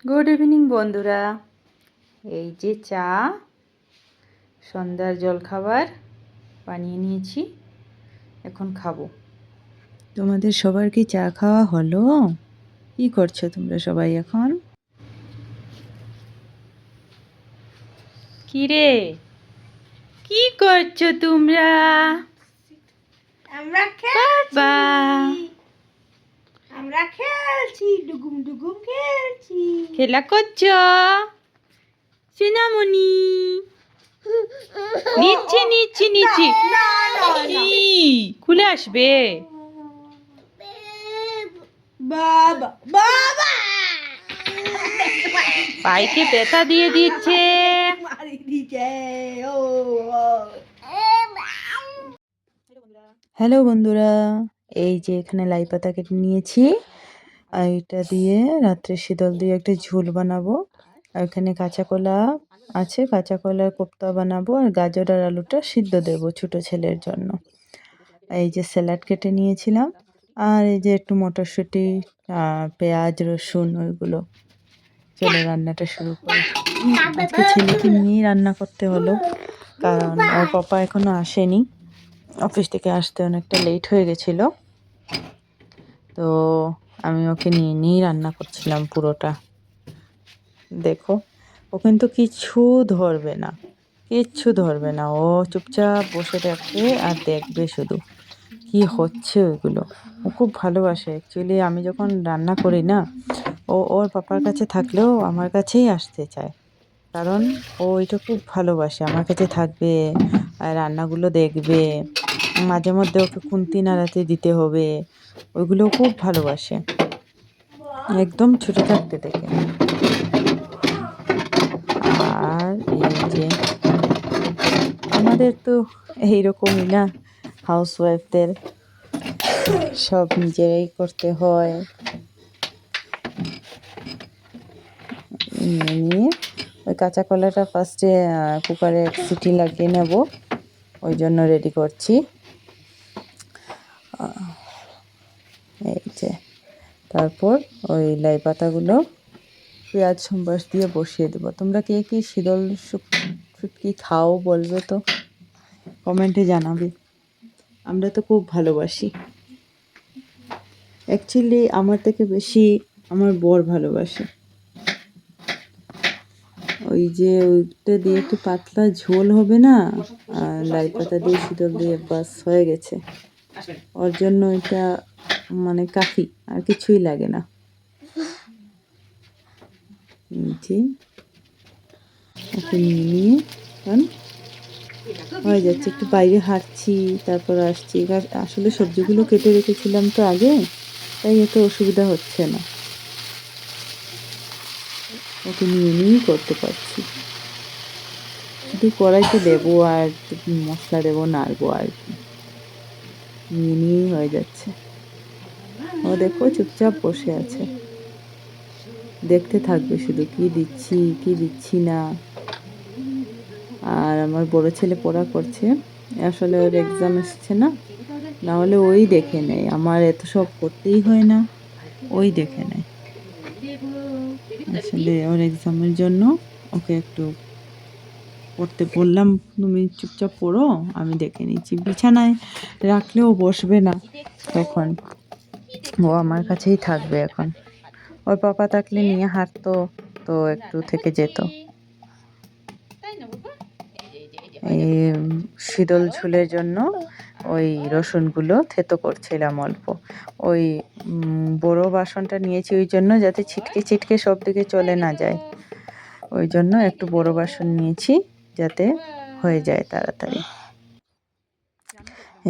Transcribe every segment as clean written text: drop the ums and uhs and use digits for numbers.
Good evening বন্ধুরা। এই যে চা, সন্ধ্যার জলখাবার বানিয়ে নিয়েছি, এখন খাবো। তোমাদের সবার কি চা খাওয়া হলো? কি করছো তোমরা সবাই এখন? কি রে, কি করছো তোমরা? আমরা বাবা, খেলছি ডুগুম ডুগুম খেলছি। খেলা করছো সোনামণি? নিচ্ছি নিচ্ছি নিচ্ছি। খুলে আসবে। বাবা বাবা পাইকে ব্যথা দিয়ে দিচ্ছে। মারি দিছে। ও হ্যালো বন্ধুরা, এই যে এখানে লাই পাতা কেটে নিয়েছি, আর এটা দিয়ে রাত্রে শীতল দিয়ে একটা ঝোল বানাবো। আর এখানে কাঁচা কলা আছে, কাঁচা কলার কোপ্তা বানাবো, আর গাজর আর আলুটা সিদ্ধ দেবো ছোট ছেলের জন্য। এই যে স্যালাড কেটে নিয়েছিলাম, আর এই যে একটু মটরশুঁটি, পেঁয়াজ রসুন ওইগুলো। চলো রান্নাটা শুরু করি। আজকে ছেলেকে নিয়েই রান্না করতে হলো, কারণ ওর পাপা এখনো আসেনি। অফিস থেকে আসতে অনেকটা লেট হয়ে গেছিল, তো আমি ওকে নিয়েই রান্না করছিলাম পুরোটা। দেখো, ও কিন্তু কিচ্ছু ধরবে না, কিচ্ছু ধরবে না। ও চুপচাপ বসে থাকবে আর দেখবে শুধু কি হচ্ছে ওইগুলো। ও খুব ভালোবাসে অ্যাকচুয়ালি। আমি যখন রান্না করি না, ও ওর পাপার কাছে থাকলেও আমার কাছেই আসতে চায়, কারণ ও এটা খুব ভালোবাসে। আমার কাছে থাকবে আর রান্নাগুলো দেখবে, মাঝে মধ্যে ওকে খুন্তি নাড়াতে দিতে হবে, ওইগুলো খুব ভালোবাসে একদম ছোট থাকতে থেকে। আর এই যে আমাদের তো এইরকমই না, হাউসওয়াইফদের সব নিজেরাই করতে হয়। নিয়ে ওই কাঁচা কলাটা ফার্স্টে কুকারে এক সিটি লাগিয়ে নেব, ওই জন্য রেডি করছি। এই যে তারপর ওই লাই পাতাগুলো পেঁয়াজ সম্বাস দিয়ে বসিয়ে দেবো। তোমরা কে কি শীতল শুটকি খাও বলবে তো, কমেন্টে জানাবে। আমরা তো খুব ভালোবাসি। অ্যাকচুয়ালি আমার থেকে বেশি আমার বর ভালোবাসে। ওই যে ওইটা দিয়ে একটু পাতলা ঝোল হবে না, লাই পাতা দিয়ে শীতল দিয়ে, বাস হয়ে গেছে। ওর জন্য এটা মানে কাফি, আর কিছুই লাগে না। যে ওকে নিয়ে কারণ হয়ে যাচ্ছে, একটু বাইরে হাঁটছি তারপর আসছি। আসলে সবজিগুলো কেটে রেখেছিলাম তো আগে, তাই এত অসুবিধা হচ্ছে না, ওকে নিয়েই করতে পারছি। শুধু কড়াইতে দেবো আর মশলা দেবো, নাড়বো আর কি, নিয়েই হয়ে যাচ্ছে। ও দেখো চুপচাপ বসে আছে, দেখতে থাকবে শুধু কি দিচ্ছি কি দিচ্ছি না। আর আমার বড় ছেলে পড়া করছে, আসলে ওর এক্সাম এসছে না, না হলে ওই দেখে নেয়। আমার এত সব করতেই হয় না, ওই দেখে নেয়। আসলে ওর এক্সামের জন্য ওকে একটু পড়তে বললাম, তুমি চুপচাপ পড়ো, আমি দেখে নিচ্ছি। বিছানায় রাখলেও বসবে না, তখন ও আমার কাছেই থাকবে। এখন ওর পাপা থাকলে নিয়ে হাঁটতো, তো একটু থেকে যেত। এই শীতল ঝোলের জন্য ওই রসুনগুলো থেতো করছিলাম অল্প। ওই বড় বাসনটা নিয়েছি ওই জন্য, যাতে ছিটকে ছিটকে সব দিকে চলে না যায়, ওই জন্য একটু বড় বাসন নিয়েছি, যাতে হয়ে যায় তাড়াতাড়ি।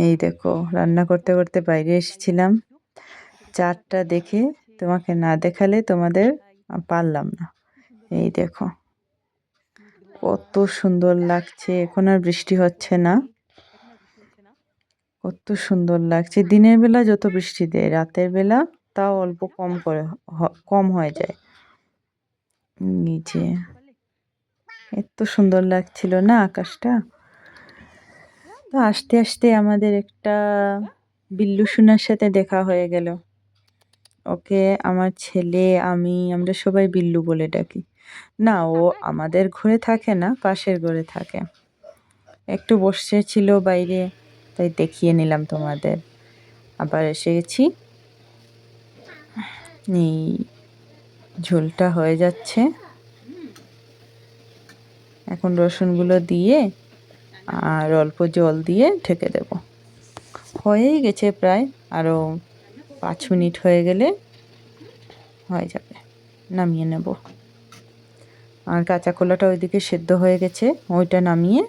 এই দেখো রান্না করতে করতে বাইরে এসেছিলাম, চারটা দেখে তোমাকে না দেখালে তোমাদের পারলাম না। এই দেখো কত সুন্দর লাগছে, এখন আর বৃষ্টি হচ্ছে না, কত সুন্দর লাগছে। দিনের বেলা যত বৃষ্টি দেয়, রাতের বেলা তাও অল্প কম করে কম হয়ে যায়। নিচে এত সুন্দর লাগছিল না আকাশটা। তো আস্তে আস্তে আমাদের একটা বিল্লু সোনার সাথে দেখা হয়ে গেল। ওকে আমার ছেলে, আমরা সবাই বিল্লু বলে ডাকি। না, ও আমাদের ঘরে থাকে না, পাশের ঘরে থাকে। একটু বসেছিল বাইরে, তাই দেখিয়ে নিলাম তোমাদের। আবার এসে গেছি। এই ঝোলটা হয়ে যাচ্ছে। এখন রসুনগুলো দিয়ে আর অল্প জল দিয়ে ঢেকে দেব। হয়েই গেছে প্রায়, আরও 5 মিনিট হয়ে গেলে হয়ে যাবে, নামিয়ে নেব। আর কাঁচা কলাটা ওইদিকে সেদ্ধ হয়ে গেছে, ওইটা নামিয়ে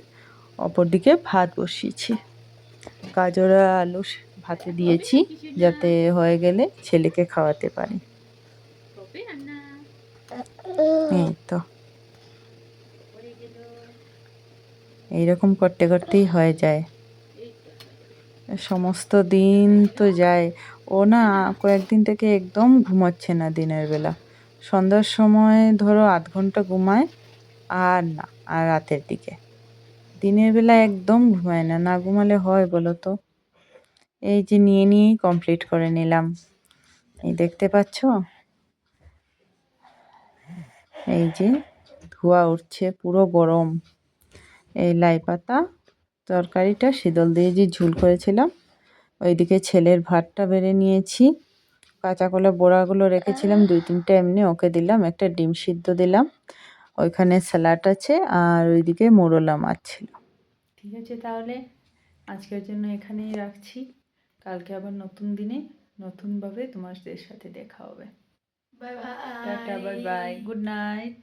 অপর দিকে ভাত বসিয়েছি। গাজর আর আলু ভাতে দিয়েছি, যাতে হয়ে গেলে ছেলেকে খাওয়াতে পারি। এই তো এইরকম করতে করতেই হয়ে যায়। সমস্ত দিন তো যায়। ও না কয়েকদিন থেকে একদম ঘুমাচ্ছে না দিনের বেলা। সন্ধ্যার সময় ধরো 8 ঘন্টা ঘুমায়, আর না, আর রাতের দিকে। দিনের বেলা একদম ঘুমায় না, না ঘুমালে হয় বলো তো? এই যে নিয়েই কমপ্লিট করে নিলাম। এই দেখতে পাচ্ছ, এই যে ধোঁয়া উঠছে, পুরো গরম। এই লাই পাতা তরকারিটা শীতল দিয়ে যে ঝোল করেছিলাম, ওইদিকে ছেলের ভাতটা বেড়ে নিয়েছি। কাঁচা কলা বড়াগুলো রেখেছিলাম 2-3টা, এমনি ওকে দিলাম। একটা ডিম সিদ্ধ দিলাম, ওইখানে স্যালাড আছে, আর ওইদিকে মোরলা মাছ ছিল। ঠিক আছে, তাহলে আজকের জন্য এখানেই রাখছি। কালকে আবার নতুন দিনে নতুনভাবে তোমাদের সাথে দেখা হবে। Bye bye. Tata, bye bye, good night.